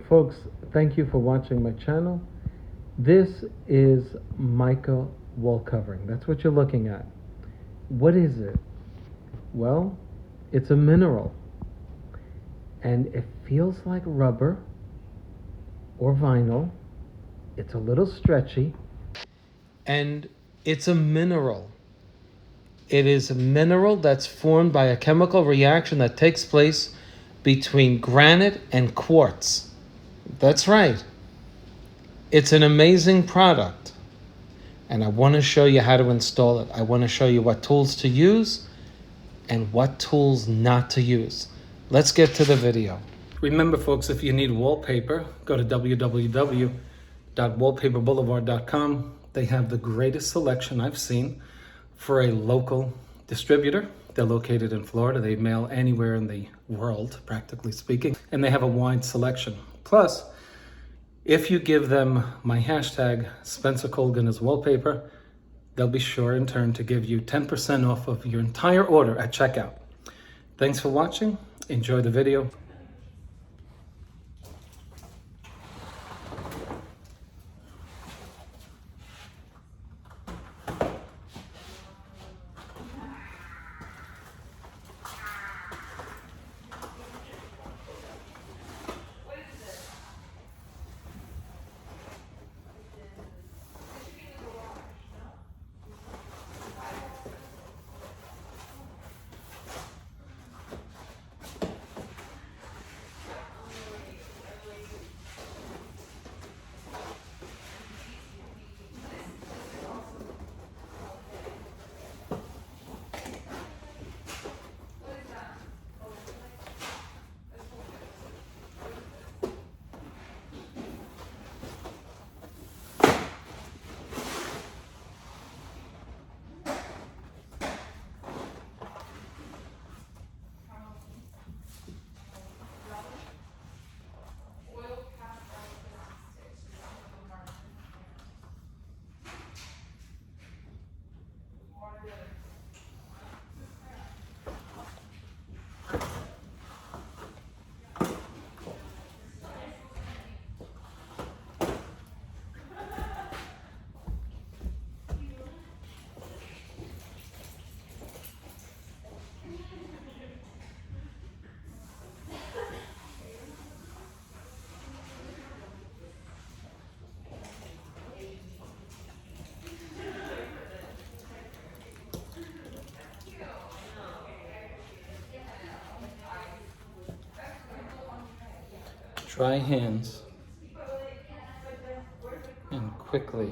Folks, thank you for watching my channel. This is mica wall covering. That's what you're looking at. What is it? Well, it's a mineral, and it feels like rubber or vinyl. It's a little stretchy, and it's a mineral. It is a mineral that's formed by a chemical reaction that takes place between granite and quartz. That's right. It's an amazing product, and I want to show you how to install it. I want to show you what tools to use and what tools not to use. Let's get to the video. Remember, folks, if you need wallpaper, go to www.wallpaperboulevard.com. They have the greatest selection I've seen for a local distributor. They're located in Florida. They mail anywhere in the world, practically speaking, and they have a wide selection. Plus, if you give them my hashtag Spencer Colgan as wallpaper, they'll be sure in turn to give you 10% off of your entire order at checkout. Thanks for watching. Enjoy the video. Dry hands and quickly.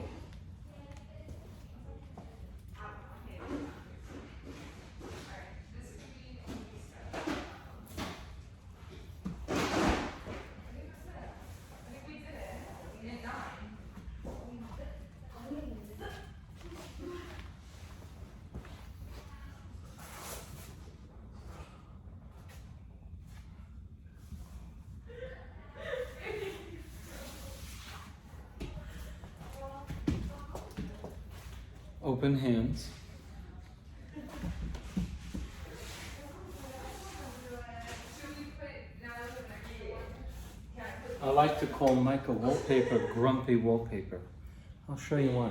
Open hands. I like to call Mica Wallpaper grumpy wallpaper. I'll show you why.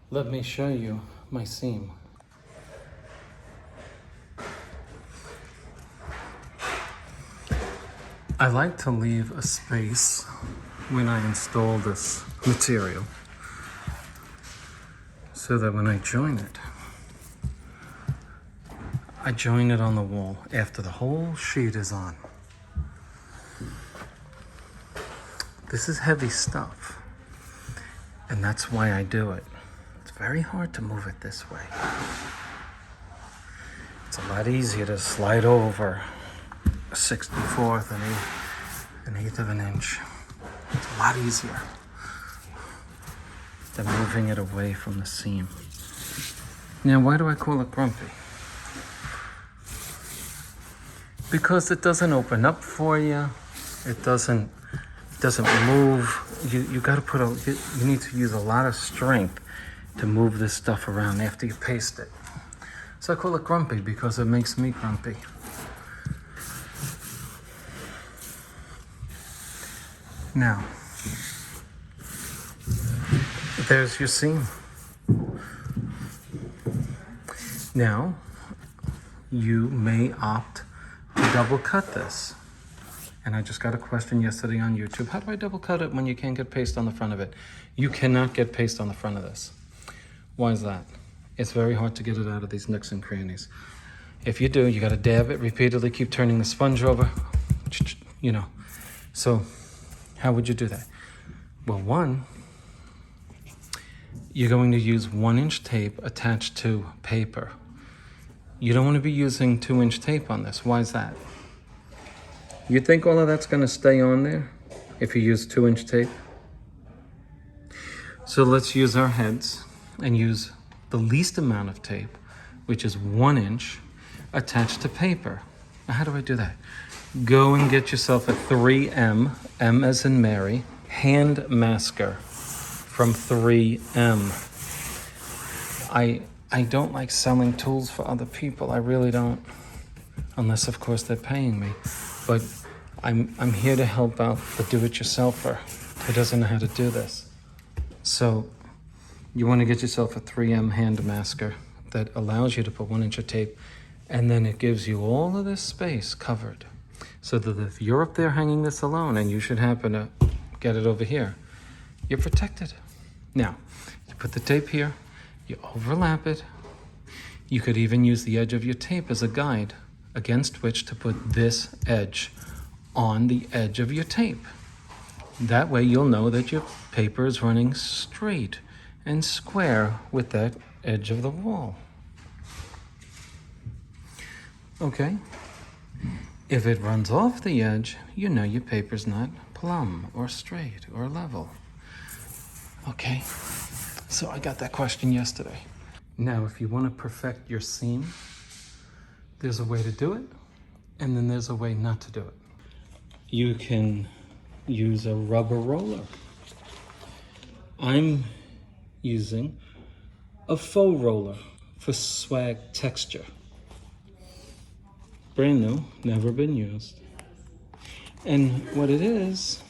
Let me show you my seam. I like to leave a space when I install this material so that when I join it on the wall after the whole sheet is on. This is heavy stuff, and that's why I do it. It's very hard to move it this way. It's a lot easier to slide over a 64th, an eighth of an inch. It's a lot easier than moving it away from the seam. Now, why do I call it grumpy? Because it doesn't open up for you. It doesn't move. You got to put you need to use a lot of strength to move this stuff around after you paste it. So I call it grumpy because it makes me grumpy. Now, there's your seam. Now, you may opt to double cut this. And I just got a question yesterday on YouTube. How do I double cut it when you can't get paste on the front of it? You cannot get paste on the front of this. Why is that? It's very hard to get it out of these nooks and crannies. If you do, you got to dab it repeatedly, keep turning the sponge over, you know. So how would you do that? Well, one, you're going to use 1-inch tape attached to paper. You don't want to be using 2-inch tape on this. Why is that? You think all of that's going to stay on there if you use 2-inch tape? So let's use our heads and use the least amount of tape, which is 1 inch, attached to paper. Now, how do I do that? Go and get yourself a 3M, M as in Mary, hand masker from 3M. I don't like selling tools for other people. I really don't, unless of course they're paying me. But I'm here to help out the do-it-yourselfer who doesn't know how to do this. So you want to get yourself a 3M hand masker that allows you to put 1 inch of tape, and then it gives you all of this space covered. So that if you're up there hanging this alone and you should happen to get it over here, you're protected. Now, you put the tape here, you overlap it. You could even use the edge of your tape as a guide against which to put this edge on the edge of your tape. That way you'll know that your paper is running straight and square with that edge of the wall. Okay? If it runs off the edge, you know your paper's not plumb or straight or level. Okay? So I got that question yesterday. Now, if you want to perfect your seam, there's a way to do it, and then there's a way not to do it. You can use a rubber roller. I'm using a faux roller for swag texture. Brand new, never been used. And what it is,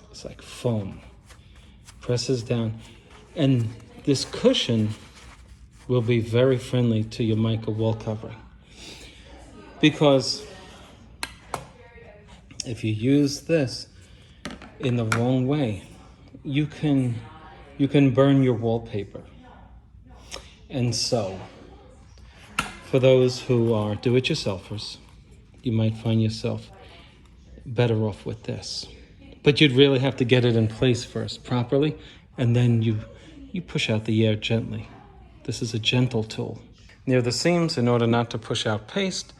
it's like foam. Presses down. And this cushion will be very friendly to your mica wall covering. Because if you use this in the wrong way, you can burn your wallpaper. And so, for those who are do-it-yourselfers, you might find yourself better off with this. But you'd really have to get it in place first properly, and then you push out the air gently. This is a gentle tool. Near the seams, in order not to push out paste,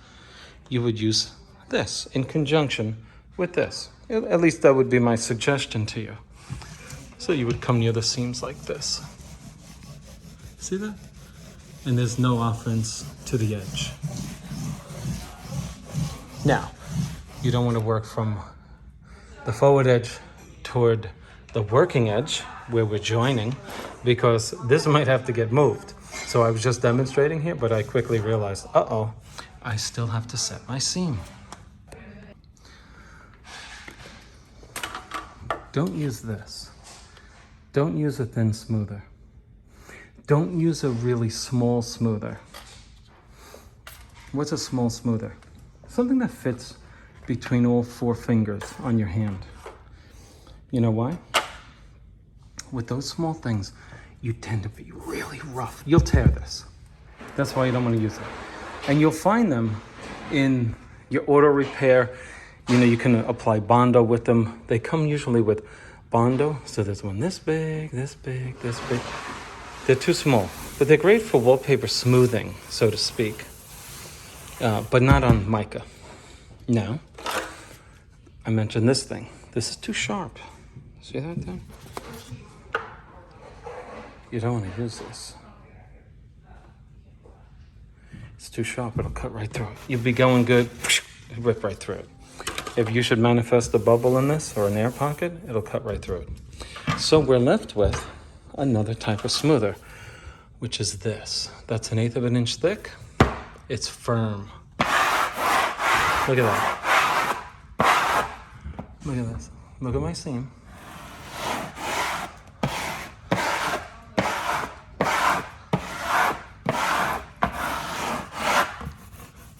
you would use this in conjunction with this. At least that would be my suggestion to you. So you would come near the seams like this. See that? And there's no offense to the edge. Now, you don't want to work from the forward edge toward the working edge where we're joining, because this might have to get moved. So I was just demonstrating here, but I quickly realized, uh-oh, I still have to set my seam. Don't use this. Don't use a thin smoother. Don't use a really small smoother. What's a small smoother? Something that fits between all 4 fingers on your hand. You know why? With those small things, you tend to be really rough. You'll tear this. That's why you don't want to use it. And you'll find them in your auto repair, You know, you can apply Bondo with them. They come usually with Bondo. So there's one this big, this big, this big. They're too small, but they're great for wallpaper smoothing, so to speak. But not on mica. Now, I mentioned this thing. This is too sharp. See that thing? You don't want to use this. It's too sharp, it'll cut right through it. You'll be going good, rip right through it. If you should manifest a bubble in this or an air pocket, it'll cut right through it. So we're left with another type of smoother, which is this. That's 1/8 of an inch thick. It's firm. Look at that. Look at this. Look at my seam.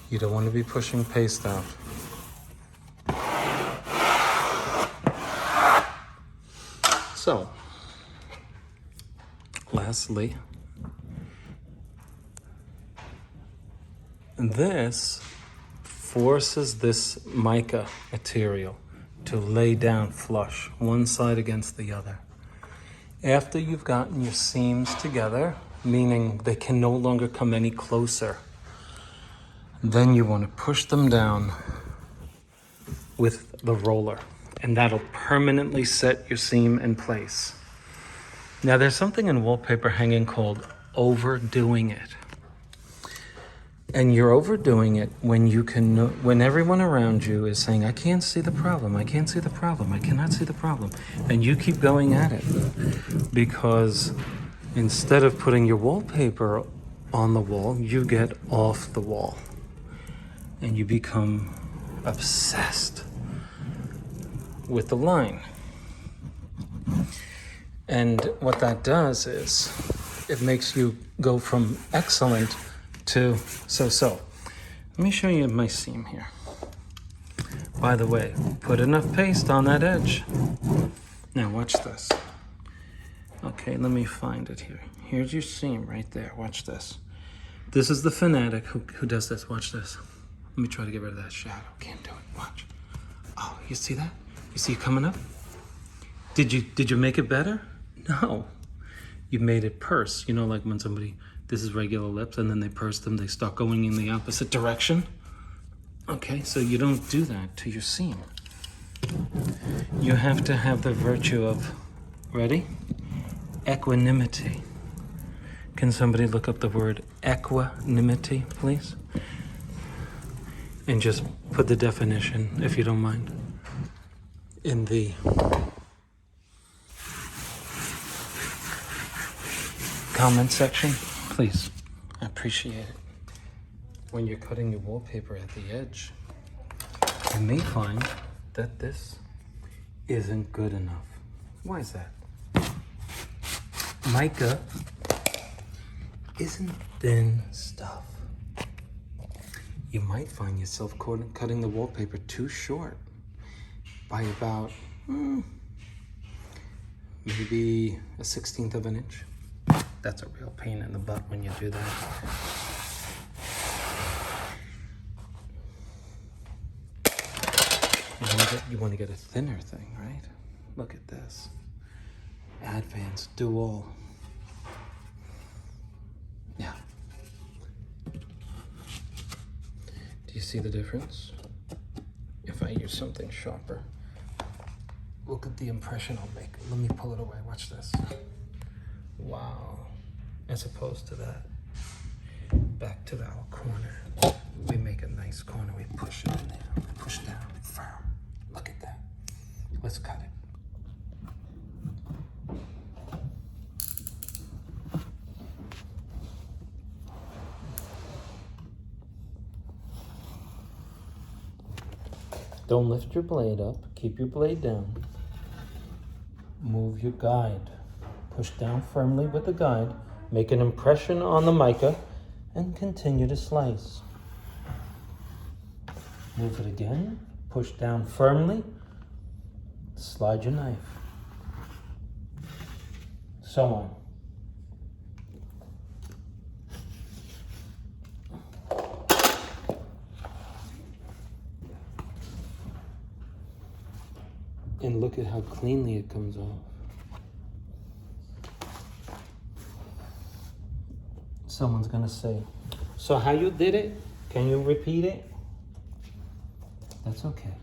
You don't want to be pushing paste out. So, lastly, this forces this mica material to lay down flush, one side against the other. After you've gotten your seams together, meaning they can no longer come any closer, then you want to push them down with the roller, and that'll permanently set your seam in place. Now, there's something in wallpaper hanging called overdoing it. And you're overdoing it when when everyone around you is saying, I can't see the problem, I can't see the problem, I cannot see the problem. And you keep going at it because instead of putting your wallpaper on the wall, you get off the wall and you become obsessed with the line. And what that does is it makes you go from excellent to so-so. Let me show you my seam here. By the way, put enough paste on that edge. Now watch this. Okay, let me find it here. Here's your seam right there. Watch this. This is the fanatic who does this. Watch this. Let me try to get rid of that shadow. Can't do it. Watch. Oh, you see that? You see it coming up? Did you make it better? No. You made it purse. You know, like when somebody, this is regular lips, and then they purse them, they start going in the opposite direction. Okay, so you don't do that to your seam. You have to have the virtue of, ready? Equanimity. Can somebody look up the word equanimity, please? And just put the definition, if you don't mind, in the comment section, please. I appreciate it. When you're cutting your wallpaper at the edge, you may find that this isn't good enough. Why is that? Mica isn't thin stuff. You might find yourself cutting the wallpaper too short by about maybe a 1/16 of an inch. That's a real pain in the butt when you do that. You want to get a thinner thing, right? Look at this. Advanced dual. Yeah. Do you see the difference? If I use something sharper, look at the impression I'll make. Let me pull it away. Watch this. Wow. As opposed to that. Back to our corner. We make a nice corner. We push it in there. Push down. Firm. Look at that. Let's cut it. Don't lift your blade up. Keep your blade down. Move your guide. Push down firmly with the guide. Make an impression on the mica and continue to slice. Move it again. Push down firmly. Slide your knife. So on. And look at how cleanly it comes off. Someone's gonna say, so how you did it? Can you repeat it? That's okay.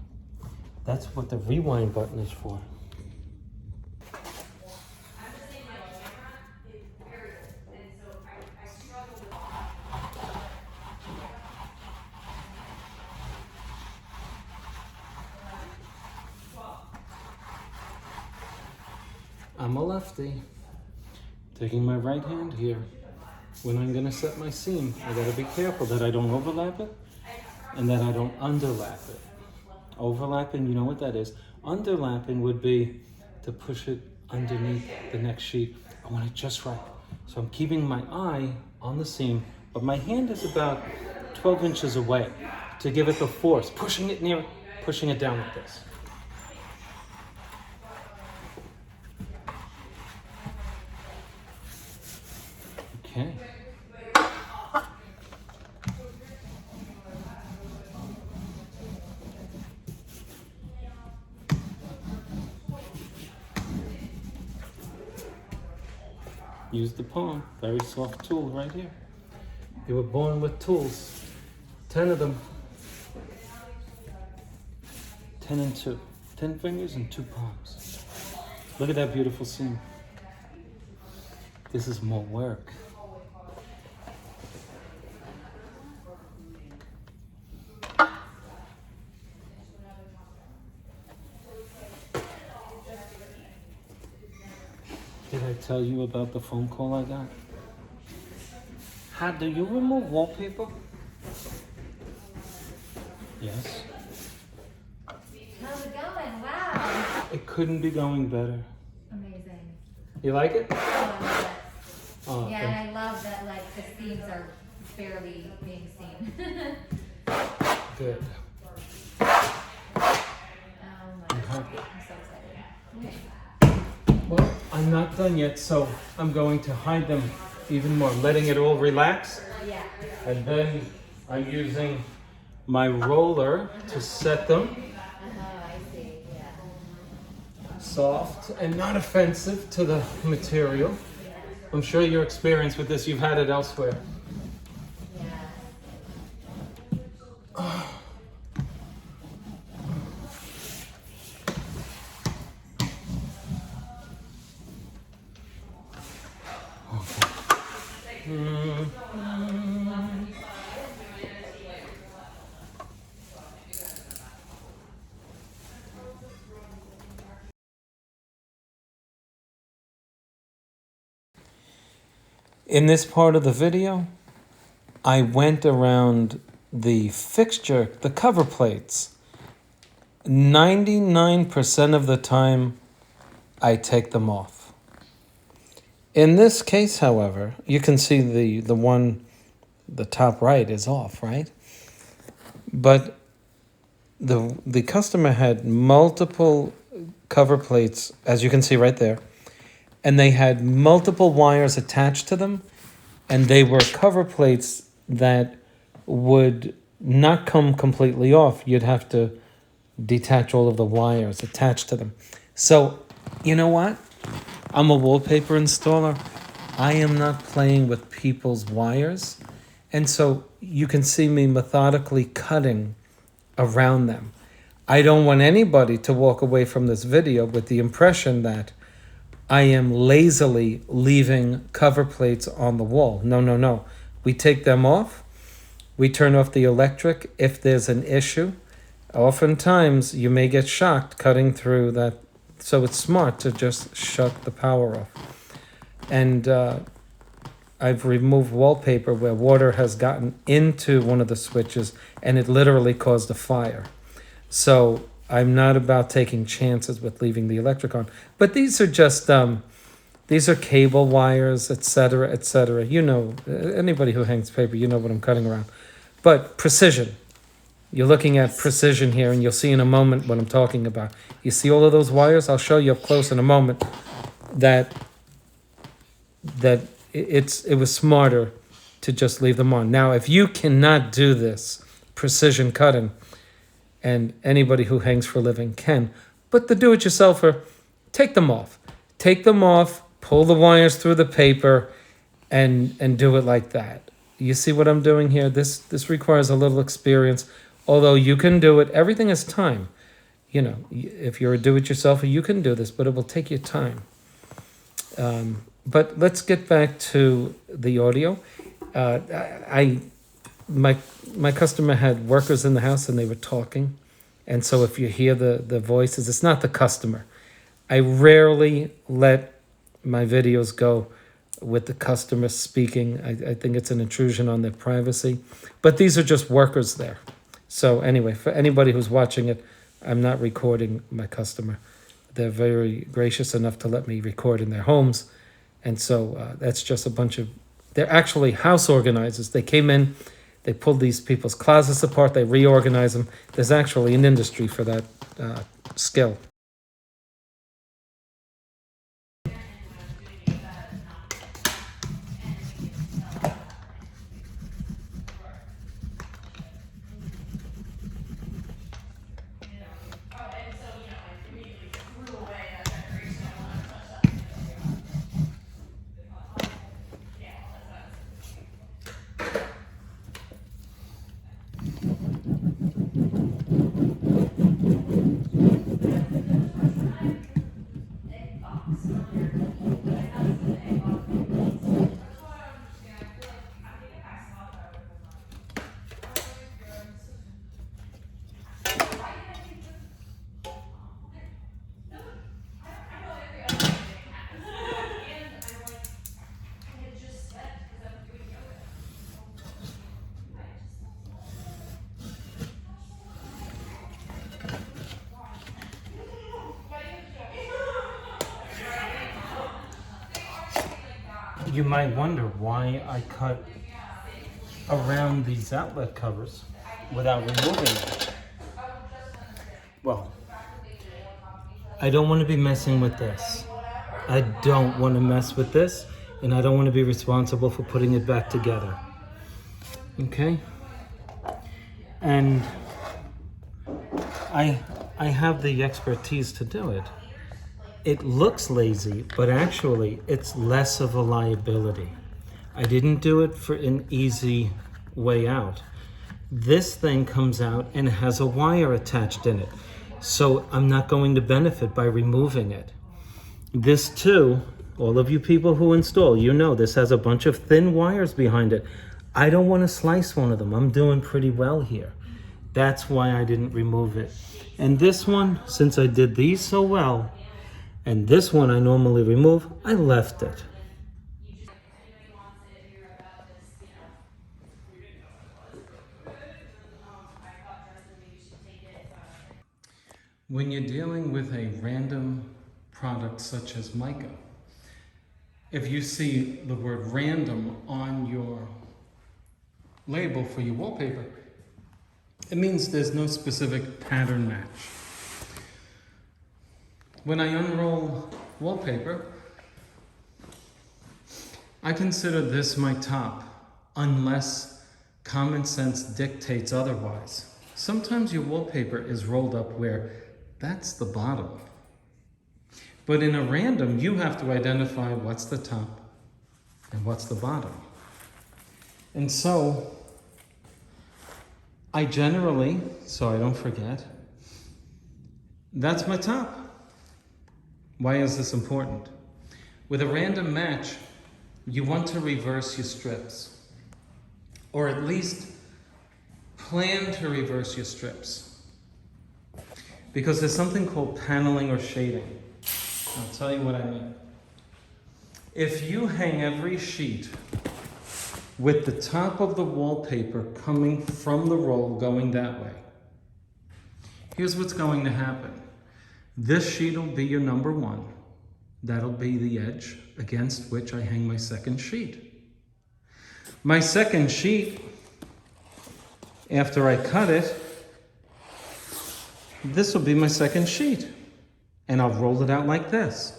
That's what the rewind button is for. I'm a lefty. Taking my right hand here. When I'm gonna set my seam, I gotta be careful that I don't overlap it and that I don't underlap it. Overlapping, you know what that is. Underlapping would be to push it underneath the next sheet. I want it just right. So I'm keeping my eye on the seam, but my hand is about 12 inches away to give it the force, pushing it near, pushing it down like this. Okay. Use the palm, very soft tool right here. You were born with tools, 10 of them. 10 and 2, 10 fingers and 2 palms. Look at that beautiful seam. This is more work. Did I tell you about the phone call I got? How do you remove wallpaper? Yes. How's it going? Wow. It couldn't be going better. Amazing. You like it? I love it. Oh, Yeah, and I love that like the seams are barely being seen. good. Oh my I'm god. happy. I'm so excited. Okay. Well, I'm not done yet, so I'm going to hide them even more. I'm letting it all relax. Yeah. And then I'm using my roller to set them. I see. Yeah. Soft and not offensive to the material. I'm sure you're experienced with this. You've had it elsewhere. Yeah. In this part of the video, I went around the fixture, the cover plates. 99% of the time, I take them off. In this case, however, you can see the one, the top right is off, right? But the customer had multiple cover plates, as you can see right there, and they had multiple wires attached to them, and they were cover plates that would not come completely off. You'd have to detach all of the wires attached to them. So, you know what? I'm a wallpaper installer. I am not playing with people's wires. And so you can see me methodically cutting around them. I don't want anybody to walk away from this video with the impression that I am lazily leaving cover plates on the wall. No, no, no. We take them off. We turn off the electric if there's an issue. Oftentimes, you may get shocked cutting through that. So it's smart to just shut the power off. And I've removed wallpaper where water has gotten into one of the switches and it literally caused a fire. So I'm not about taking chances with leaving the electric on. But these are just, these are cable wires, etc., etc. You know, anybody who hangs paper, you know what I'm cutting around. But precision. You're looking at precision here, and you'll see in a moment what I'm talking about. You see all of those wires? I'll show you up close in a moment that it was smarter to just leave them on. Now, if you cannot do this precision cutting, and anybody who hangs for a living can, But the do-it-yourselfer, take them off. Take them off, pull the wires through the paper, and do it like that. You see what I'm doing here? This requires a little experience, although you can do it. Everything is time. You know, if you're a do-it-yourselfer, you can do this, but it will take you time. But let's get back to the audio. My customer had workers in the house and they were talking. And so if you hear the voices, it's not the customer. I rarely let my videos go with the customer speaking. I think it's an intrusion on their privacy. But these are just workers there. So anyway, for anybody who's watching it, I'm not recording my customer. They're very gracious enough to let me record in their homes. And so that's just a bunch of, they're actually house organizers. They came in, they pulled these people's closets apart, they reorganize them. There's actually an industry for that skill. You might wonder why I cut around these outlet covers without removing them. Well, I don't want to be messing with this. I don't want to mess with this, and I don't want to be responsible for putting it back together. Okay? And I have the expertise to do it. It looks lazy, but actually it's less of a liability. I didn't do it for an easy way out. This thing comes out and has a wire attached in it. So I'm not going to benefit by removing it. This too, all of you people who install, you know this has a bunch of thin wires behind it. I don't want to slice one of them. I'm doing pretty well here. That's why I didn't remove it. And this one, since I did these so well, and this one I normally remove, I left it. When you're dealing with a random product such as mica, if you see the word random on your label for your wallpaper, it means there's no specific pattern match. When I unroll wallpaper, I consider this my top, unless common sense dictates otherwise. Sometimes your wallpaper is rolled up where that's the bottom. But in a random, you have to identify what's the top and what's the bottom. And so, I generally, so I don't forget, that's my top. Why is this important? With a random match, you want to reverse your strips, or at least plan to reverse your strips, because there's something called paneling or shading. I'll tell you what I mean. If you hang every sheet with the top of the wallpaper coming from the roll going that way, here's what's going to happen. This sheet will be your number one. That'll be the edge against which I hang my second sheet. My second sheet, after I cut it, this will be my second sheet. And I'll roll it out like this.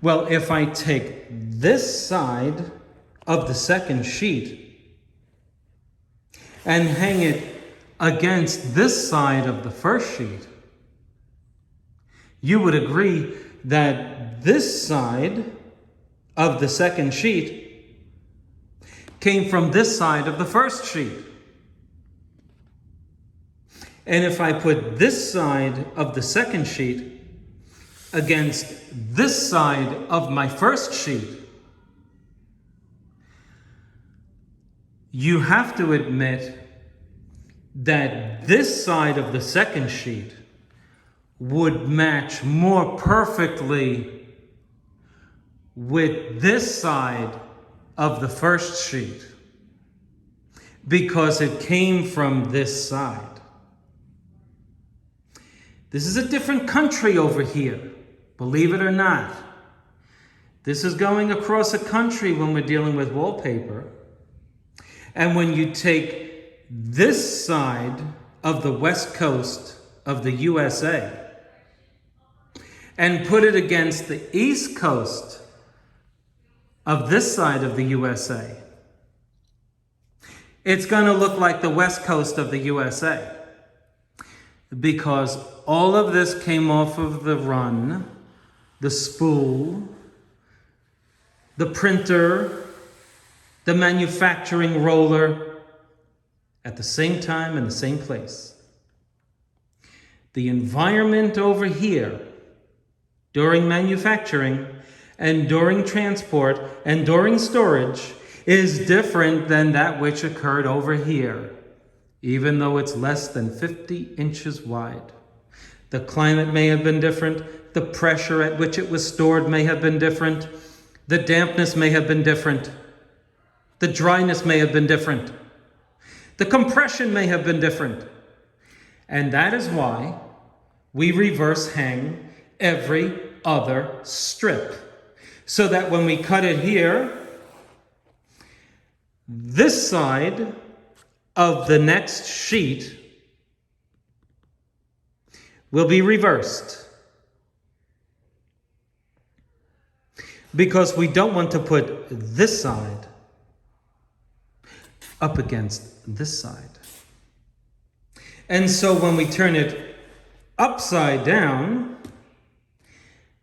Well, if I take this side of the second sheet and hang it against this side of the first sheet, you would agree that this side of the second sheet came from this side of the first sheet. And if I put this side of the second sheet against this side of my first sheet, you have to admit that this side of the second sheet would match more perfectly with this side of the first sheet because it came from this side. This is a different country over here, believe it or not. This is going across a country when we're dealing with wallpaper. And when you take this side of the west coast of the USA and put it against the east coast of this side of the USA, it's going to look like the west coast of the USA because all of this came off of the run, the spool, the printer, the manufacturing roller at the same time in the same place. The environment over here during manufacturing and during transport and during storage is different than that which occurred over here, even though it's less than 50 inches wide. The climate may have been different. The pressure at which it was stored may have been different. The dampness may have been different. The dryness may have been different. The compression may have been different. And that is why we reverse hang every other strip. So that when we cut it here, this side of the next sheet will be reversed. Because we don't want to put this side up against this side. And so when we turn it upside down,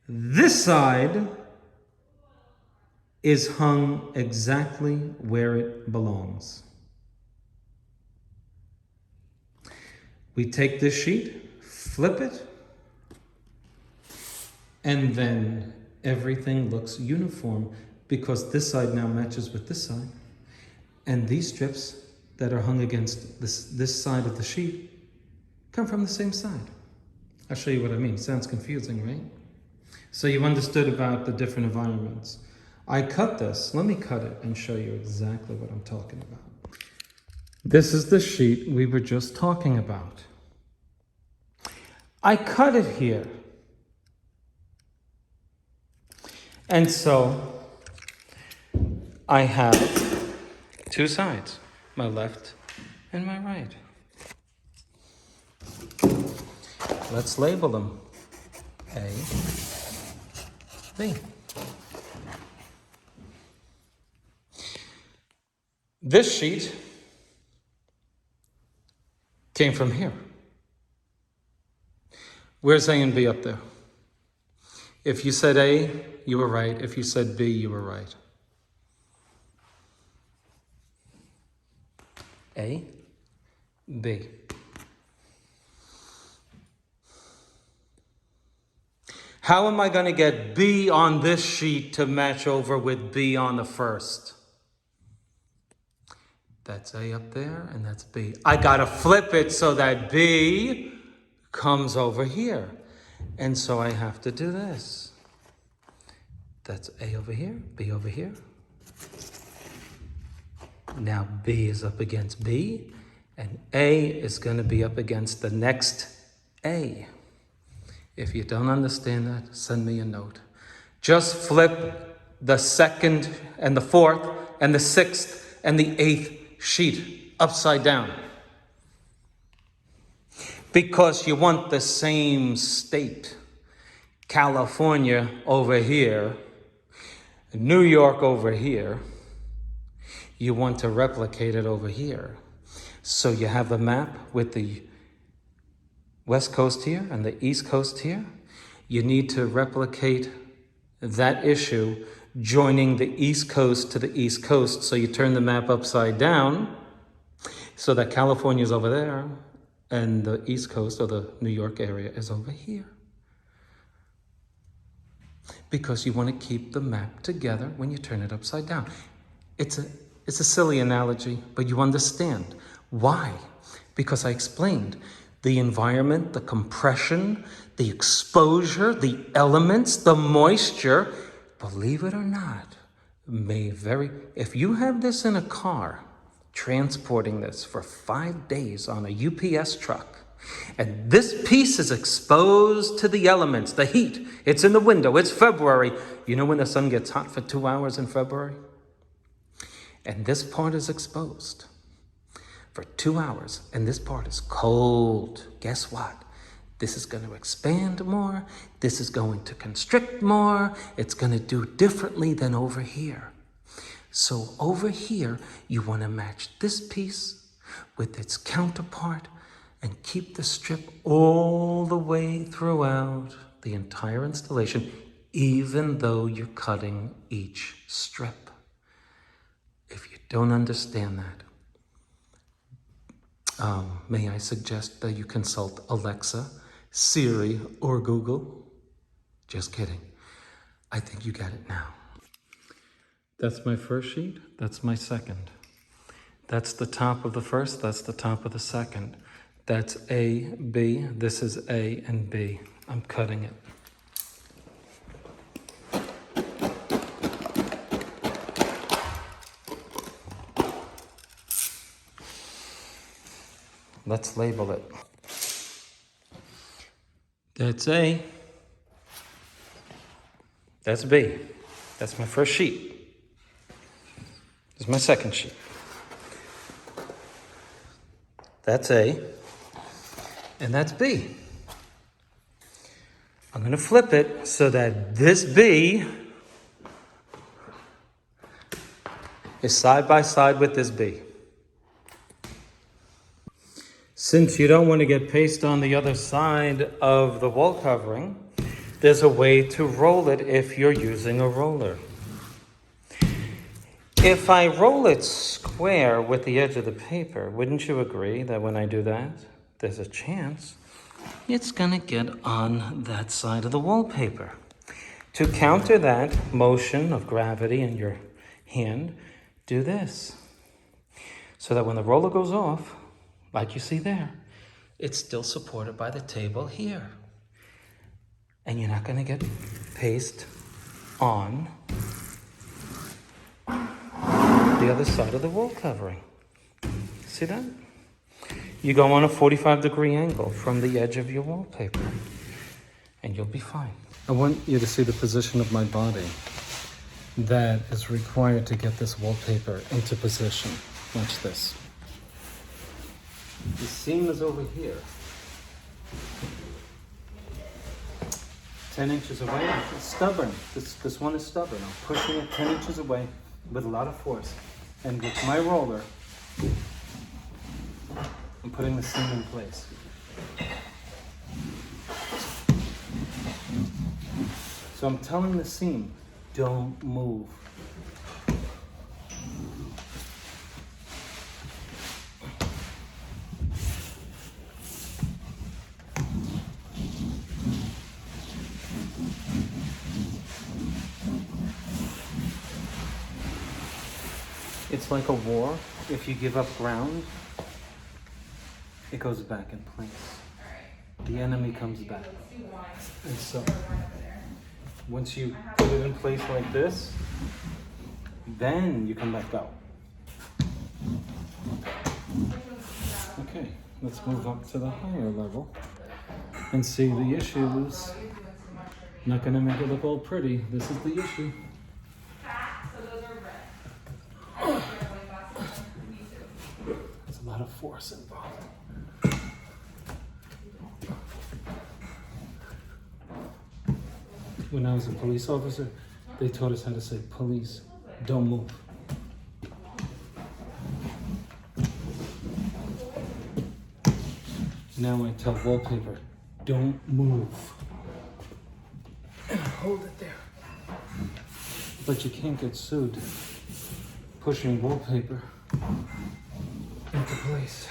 this side is hung exactly where it belongs. We take this sheet, flip it, and then everything looks uniform because this side now matches with this side. And these strips that are hung against this side of the sheet come from the same side. I'll show you what I mean. Sounds confusing, right? So you understood about the different environments. I cut this. Let me cut it and show you exactly what I'm talking about. This is the sheet we were just talking about. I cut it here. And so I have two sides, my left and my right. Let's label them. A, B. This sheet came from here. Where's A and B up there? If you said A, you were right. If you said B, you were right. A, B. How am I going to get B on this sheet to match over with B on the first? That's A up there, and that's B. I got to flip it so that B comes over here. And so I have to do this. That's A over here, B over here. Now B is up against B, and A is going to be up against the next A. If you don't understand that, send me a note. Just flip the second and the fourth and the sixth and the eighth sheet upside down. Because you want the same state. California over here, New York over here. You want to replicate it over here. So you have a map with the West Coast here and the East Coast here. You need to replicate that issue, joining the East Coast to the East Coast. So you turn the map upside down so that California is over there and the East Coast or the New York area is over here. Because you want to keep the map together when you turn it upside down. It's a silly analogy, but you understand. Why? Because I explained the environment, the compression, the exposure, the elements, the moisture, believe it or not, if you have this in a car, transporting this for 5 days on a UPS truck, and this piece is exposed to the elements, the heat, it's in the window, it's February. You know when the sun gets hot for 2 hours in February? And this part is exposed for 2 hours, and this part is cold. Guess what? This is going to expand more. This is going to constrict more. It's going to do differently than over here. So over here, you want to match this piece with its counterpart and keep the strip all the way throughout the entire installation, even though you're cutting each strip. If you don't understand that, may I suggest that you consult Alexa, Siri, or Google? Just kidding. I think you get it now. That's my first sheet. That's my second. That's the top of the first. That's the top of the second. That's A, B. This is A and B. I'm cutting it. Let's label it. That's A. That's B. That's my first sheet. This is my second sheet. That's A. And that's B. I'm going to flip it so that this B is side by side with this B. Since you don't want to get paste on the other side of the wall covering, there's a way to roll it if you're using a roller. If I roll it square with the edge of the paper, wouldn't you agree that when I do that, there's a chance it's going to get on that side of the wallpaper? To counter that motion of gravity in your hand, do this. So that when the roller goes off, like you see there, it's still supported by the table here. And you're not going to get paste on the other side of the wall covering. See that? You go on a 45-degree angle from the edge of your wallpaper, and you'll be fine. I want you to see the position of my body that is required to get this wallpaper into position. Watch this. The seam is over here. 10 inches away. It's stubborn. This one is stubborn. I'm pushing it 10 inches away with a lot of force. And with my roller, I'm putting the seam in place. So I'm telling the seam, don't move. It's like a war. If you give up ground, it goes back in place. The enemy comes back. And so, once you put it in place like this, then you can let go. Okay, let's move up to the higher level and see the issues. Not gonna make it look all pretty. This is the issue. There's a lot of force involved. When I was a police officer, they taught us how to say, police, don't move. Now I tell wallpaper, don't move. hold it there. But you can't get sued pushing wallpaper Into place.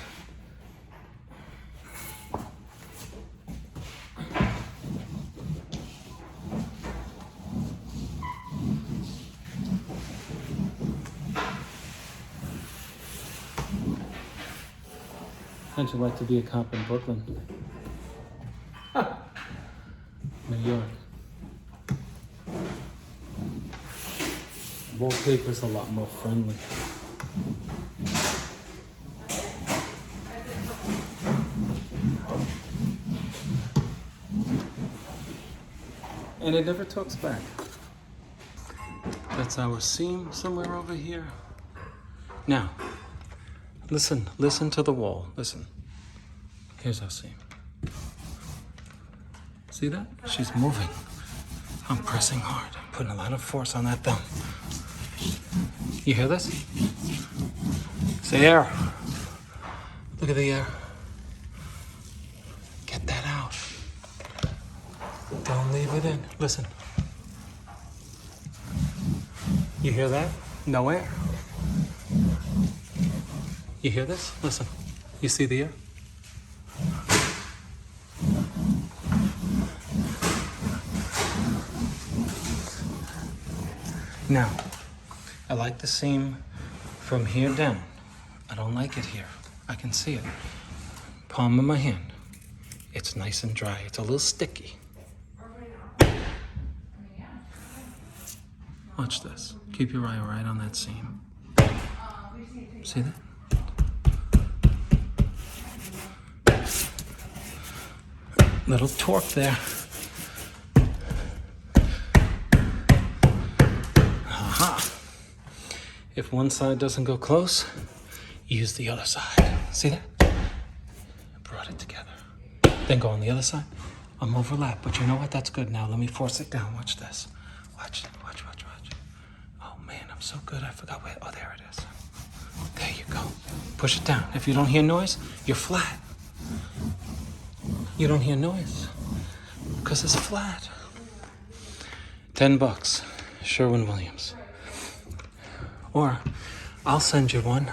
How'd you like to be a cop in Brooklyn? New York. Wallpaper's a lot more friendly. And it never talks back. That's our seam somewhere over here. Now, listen to the wall, listen. Here's our seam. See that? She's moving. I'm pressing hard, I'm putting a lot of force on that thumb. You hear this? It's the air. Look at the air. Get that out. Don't leave it in. Listen. You hear that? No air. You hear this? Listen. You see the air? Now, I like the seam from here down. I don't like it here. I can see it. Palm of my hand. It's nice and dry. It's a little sticky. Watch this. Keep your eye right on that seam. See that? Little torque there. Aha. If one side doesn't go close, use the other side. See that? Brought it together. Then go on the other side. I'm overlapped, but you know what? That's good. Now let me force it down. Watch this. Watch. Oh man, I'm so good. I forgot where. Oh, there it is. There you go. Push it down. If you don't hear noise, you're flat. You don't hear noise because it's flat. $10, Sherwin-Williams. Or I'll send you one.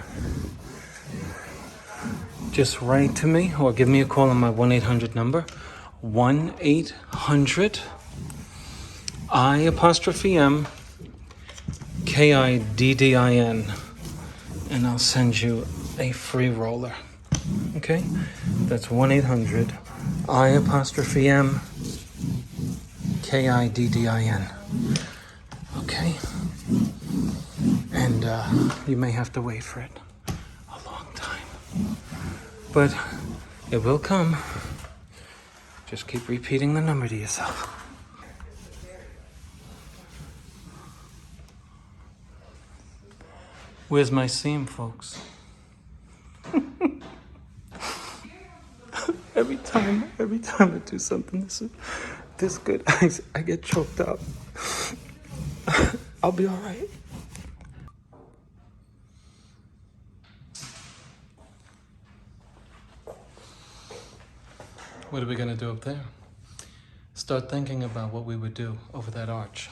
Just write to me or give me a call on my 1-800 number. 1-800-I''M KIDDIN. And I'll send you a free roller. Okay? That's 1-800-I''M KIDDIN. Okay? And you may have to wait for it a long time. But it will come. Just keep repeating the number to yourself. Where's my seam, folks? Every time I do something this good, I get choked up. I'll be all right. What are we gonna do up there? Start thinking about what we would do over that arch.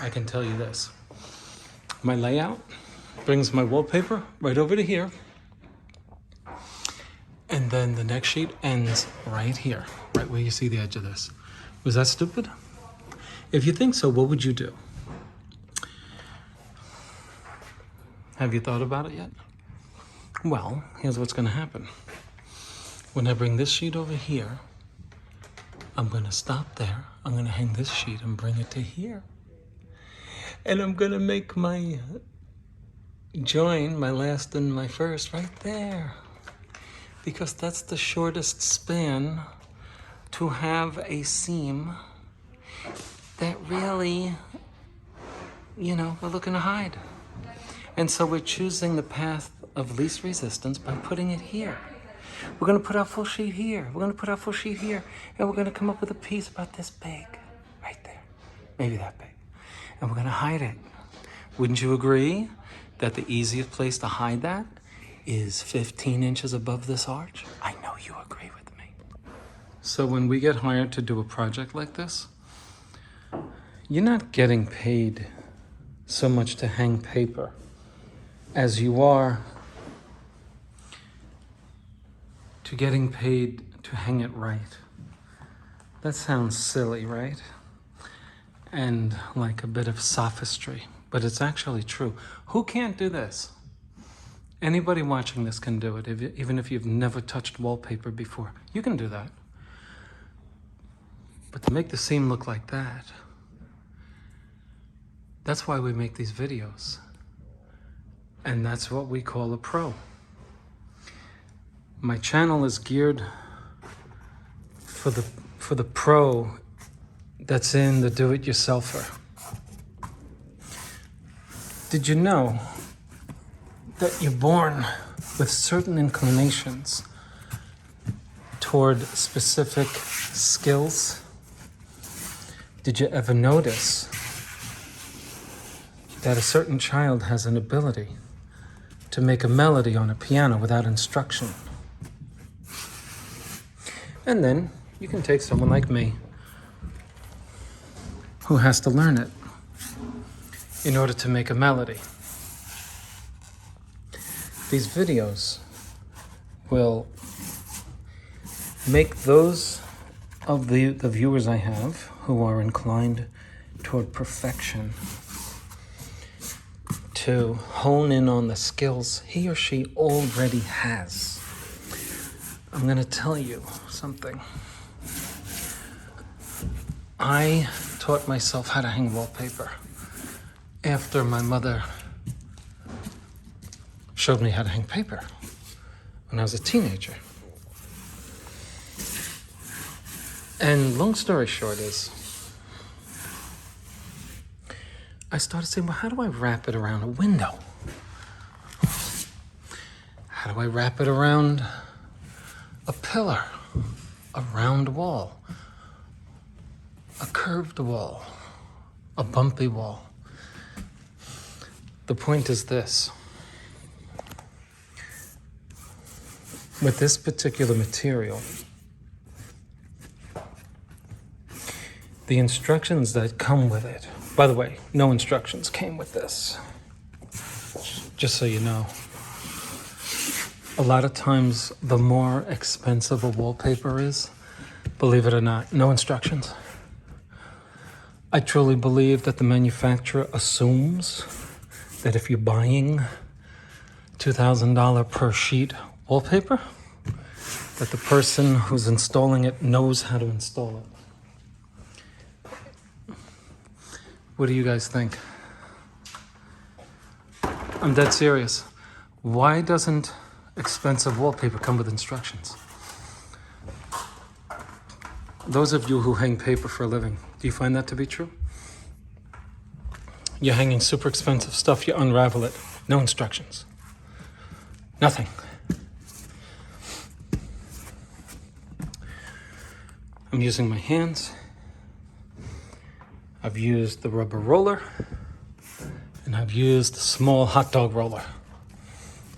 I can tell you this. My layout brings my wallpaper right over to here. And then the next sheet ends right here, right where you see the edge of this. Was that stupid? If you think so, what would you do? Have you thought about it yet? Well, here's what's gonna happen. When I bring this sheet over here, I'm gonna stop there. I'm gonna hang this sheet and bring it to here. And I'm gonna make my join, my last and my first, right there. Because that's the shortest span to have a seam that really, we're looking to hide. And so we're choosing the path of least resistance by putting it here. We're gonna put our full sheet here. We're gonna put our full sheet here. And we're gonna come up with a piece about this big, right there. Maybe that big. And we're gonna hide it. Wouldn't you agree that the easiest place to hide that is 15 inches above this arch? I know you agree with me. So when we get hired to do a project like this, You're not getting paid so much to hang paper as you are to getting paid to hang it right. That sounds silly, right? And like a bit of sophistry, but it's actually true. Who can't do this? Anybody watching this can do it, even if you've never touched wallpaper before. You can do that. But to make the seam look like that, that's why we make these videos. And that's what we call a pro. My channel is geared for the pro that's in the do-it-yourselfer. Did you know that you're born with certain inclinations toward specific skills? Did you ever notice that a certain child has an ability to make a melody on a piano without instruction? And then you can take someone like me who has to learn it in order to make a melody. These videos will make those of the viewers I have who are inclined toward perfection to hone in on the skills he or she already has. I'm going to tell you something. I taught myself how to hang wallpaper after my mother showed me how to hang paper when I was a teenager. And long story short is, I started saying, well, how do I wrap it around a window? How do I wrap it around a pillar, a round wall, a curved wall, a bumpy wall? The point is this. With this particular material, the instructions that come with it, by the way, no instructions came with this, just so you know. A lot of times, the more expensive a wallpaper is, believe it or not, no instructions. I truly believe that the manufacturer assumes that if you're buying $2,000 per sheet wallpaper, that the person who's installing it knows how to install it. What do you guys think? I'm dead serious. Why doesn't expensive wallpaper come with instructions? Those of you who hang paper for a living, do you find that to be true? You're hanging super expensive stuff, you unravel it, no instructions. Nothing. I'm using my hands. I've used the rubber roller, and I've used the small hot dog roller.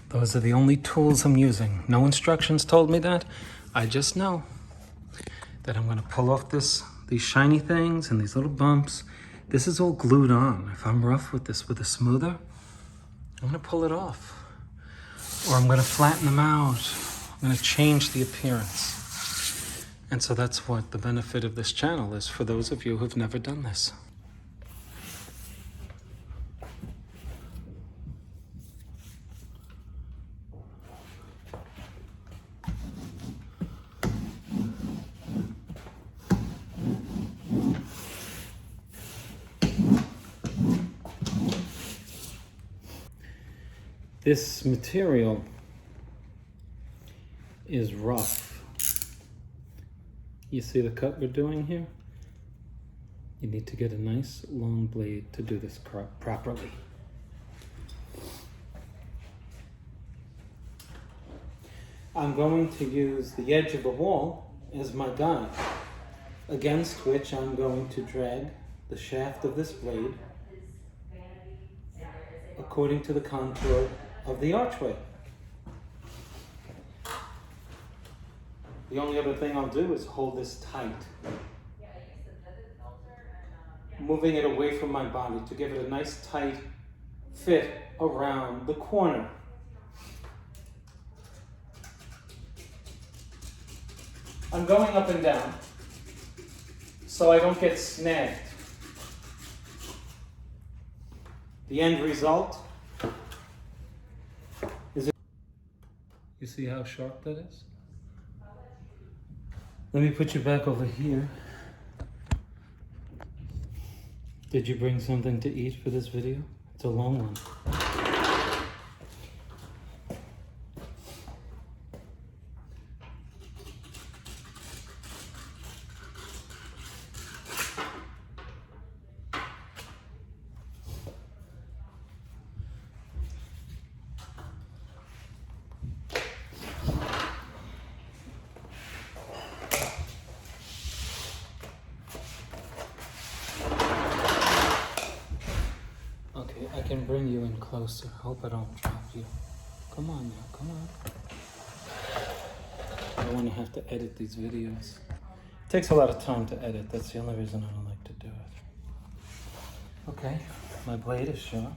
Those are the only tools I'm using. No instructions told me that. I just know that I'm going to pull off these shiny things and these little bumps. This is all glued on. If I'm rough with this with a smoother, I'm going to pull it off. Or I'm going to flatten them out. I'm going to change the appearance. And so that's what the benefit of this channel is for those of you who've never done this. This material is rough. You see the cut we're doing here? You need to get a nice long blade to do this properly. I'm going to use the edge of the wall as my guide, against which I'm going to drag the shaft of this blade according to the contour of the archway. The only other thing I'll do is hold this tight. moving it away from my body to give it a nice tight fit around the corner. I'm going up and down so I don't get snagged. The end result is... You see how sharp that is? Let me put you back over here. Did you bring something to eat for this video? It's a long one. I can bring you in closer. Hope I don't drop you. Come on now, come on. I don't want to have to edit these videos. It takes a lot of time to edit. That's the only reason I don't like to do it. Okay, my blade is sharp.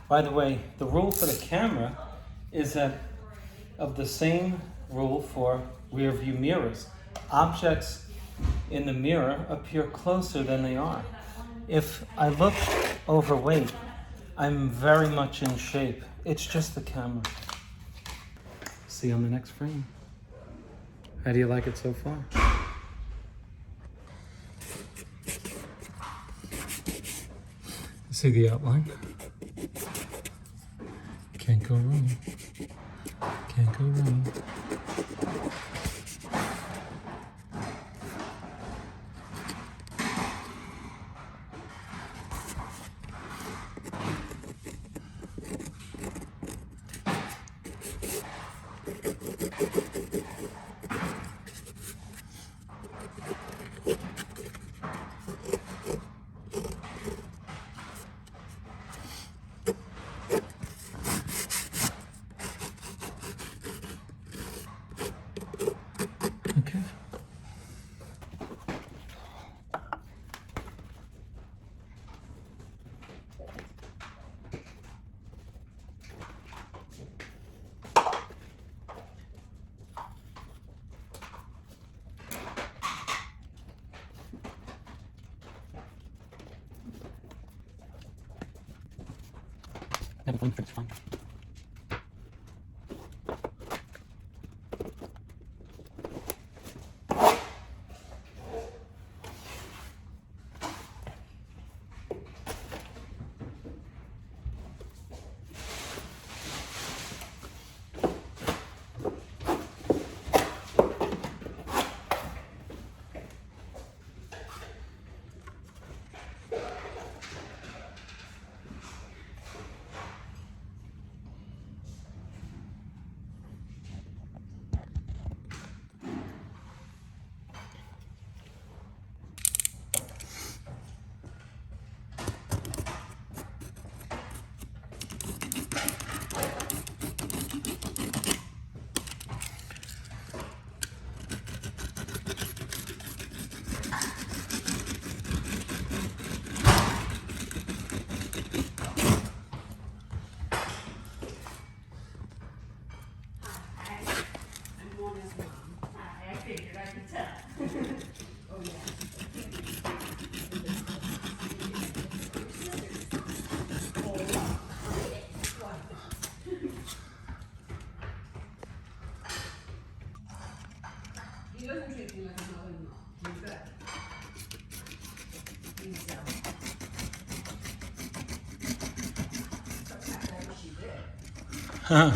By the way, the rule for the camera is that of the same rule for rear view mirrors. Objects in the mirror appear closer than they are. If I look overweight, I'm very much in shape. It's just the camera. See you on the next frame. How do you like it so far? See the outline? Can't go wrong. Can't go wrong. Okay. Never one trick's fine. He doesn't treat me like a mother-in-law. He's good. He's that's not what she did. Huh.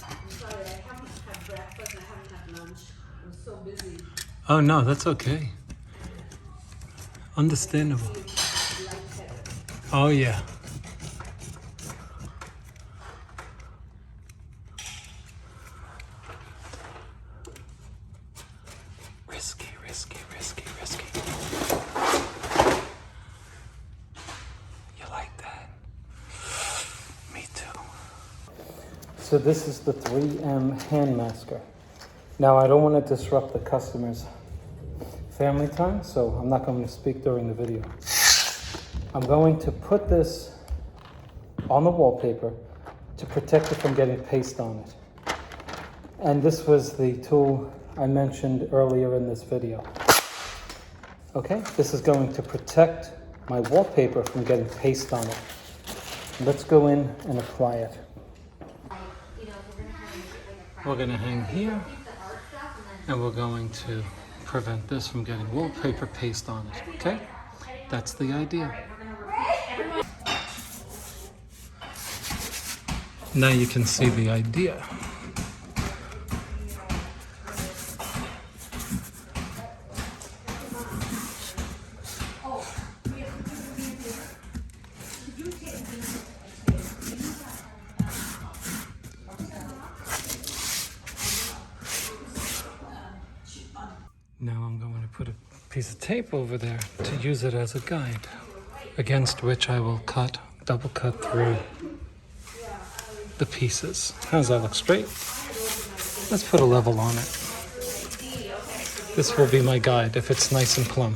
I'm sorry, I haven't had breakfast and I haven't had lunch. I'm so busy. Oh no, that's okay. Understandable. Lightheaded. Oh yeah. Risky, risky, risky, risky. You like that? Me too. So this is the 3M hand masker. Now I don't want to disrupt the customer's family time, so I'm not going to speak during the video. I'm going to put this on the wallpaper to protect it from getting paste on it. And this was the tool I mentioned earlier in this video. Okay, this is going to protect my wallpaper from getting paste on it. Let's go in and apply it. We're going to hang here, and we're going to prevent this from getting wallpaper paste on it, okay? That's the idea. Now you can see the idea. Now I'm going to put a piece of tape over there to use it as a guide, against which I will double cut through the pieces. How does that look? Straight? Let's put a level on it. This will be my guide if it's nice and plumb.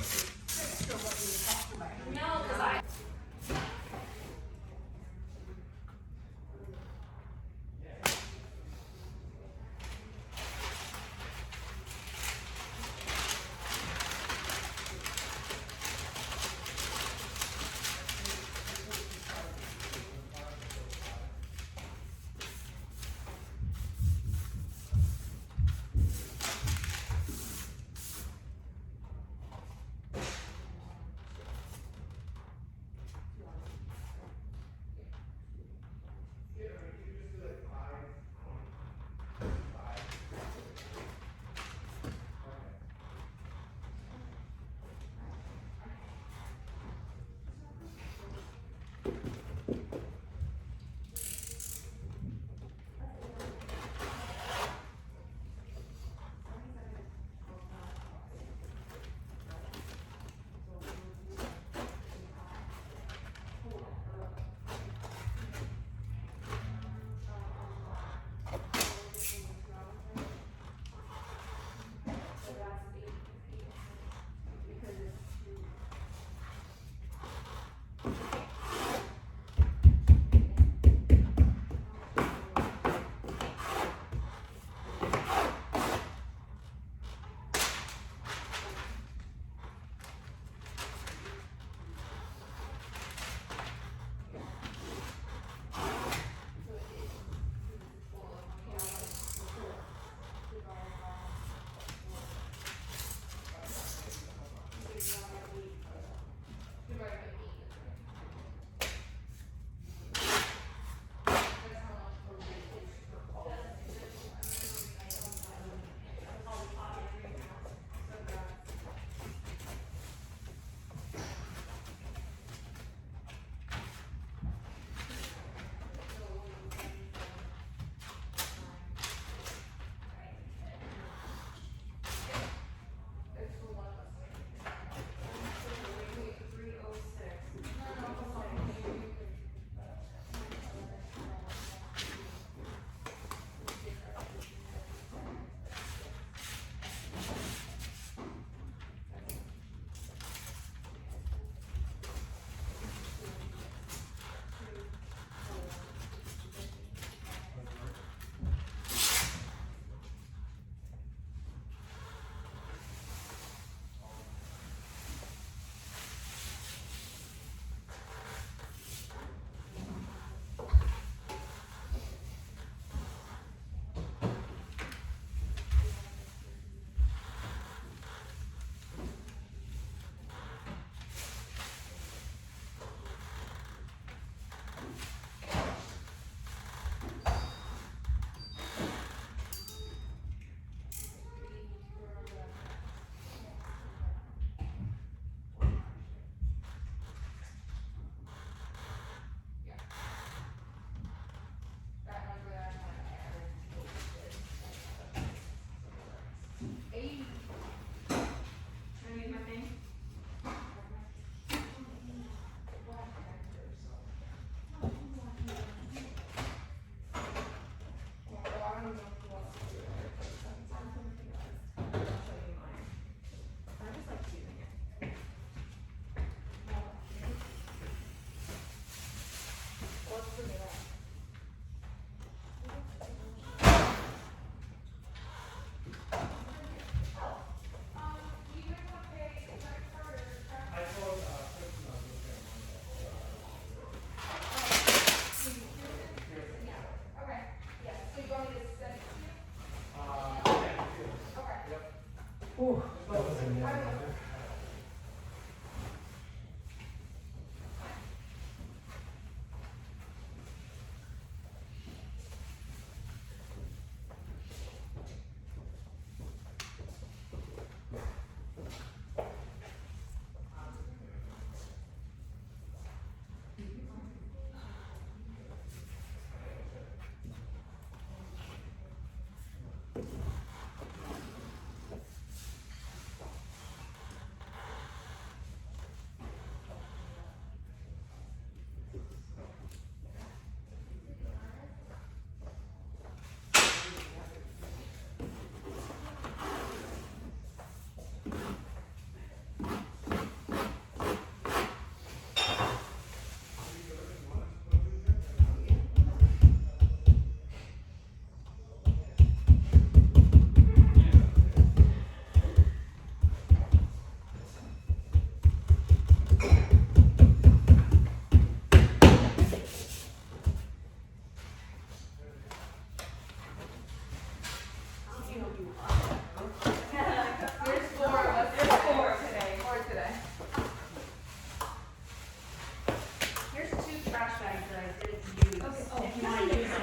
Here's 2 trash bags that I didn't use. If you want to use them,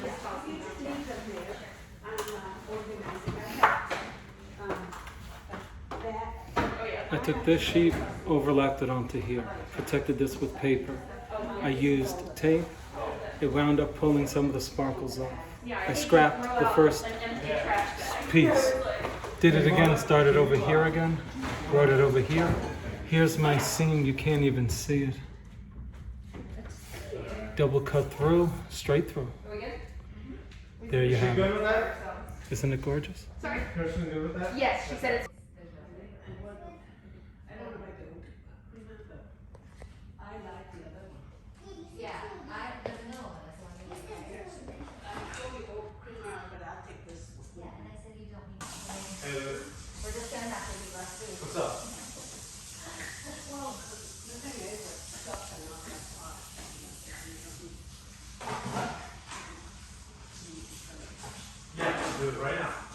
just toss them out there. I'm organizing. I have that. I took this sheet, overlapped it onto here, protected this with paper. I used tape. It wound up pulling some of the sparkles off. I scrapped the first piece. Did it again, started over here again, brought it over here. Here's my seam, you can't even see it. Double cut through, straight through. There you have it. Isn't it gorgeous? Sorry? Yes, she said it's. Yeah, I don't know. Yeah, and I said you don't need to. We're just gonna have to leave last week. What's up? Well, the thing is, it's stuff and not that Yeah, do it right now.